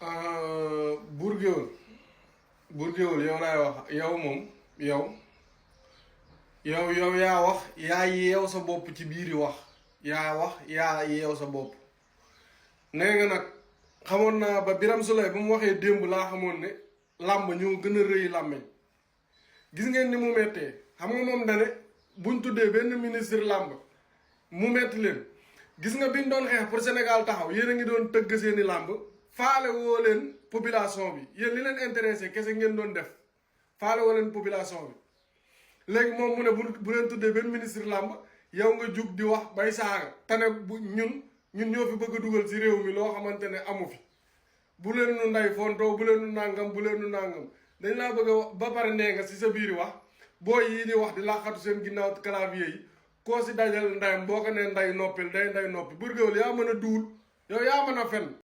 Bour Gueweul yow laay wax yow moom yow yaa wax yaa yeew sa bopp ci biir yi wax yaa yeew sa bopp nee nga nag xamoon naa ba Birame Souleye ba mu waxee démb laa xamoon ne làmb ñoo gën a rëy làmmeñ gis ngeen ni mu mettee xam nga moom dane buñ tuddee benn ministre làmb mu metti leen gis nga biñ doon xeex pour Sénégal taxaw yéen a ngi doon tëgg seeni làmb faale woo leen population bi yéen li leen intéressé kese ngeen doon def faale woo leen population bi léegi moom mu ne bu leen tuddee benn ministre làmb yow nga jug di wax bay saaga te ne bu ñun ñoo fi bëgg a dugal ci réew mi loo xamante ne amu fi bu leen nu nday fontoo bu leen nu nàngam bu leen nu nàngam dañ laa bëgg a wax ba pare nee nga ci sa biir wax booy yii di wax di laqatu seen ginnaaw clavier yi koo ci dajal ndayam boo ko nee nday noppil day nday noppi Bour Gueweul yaa mën a duul yow yaa mën a fen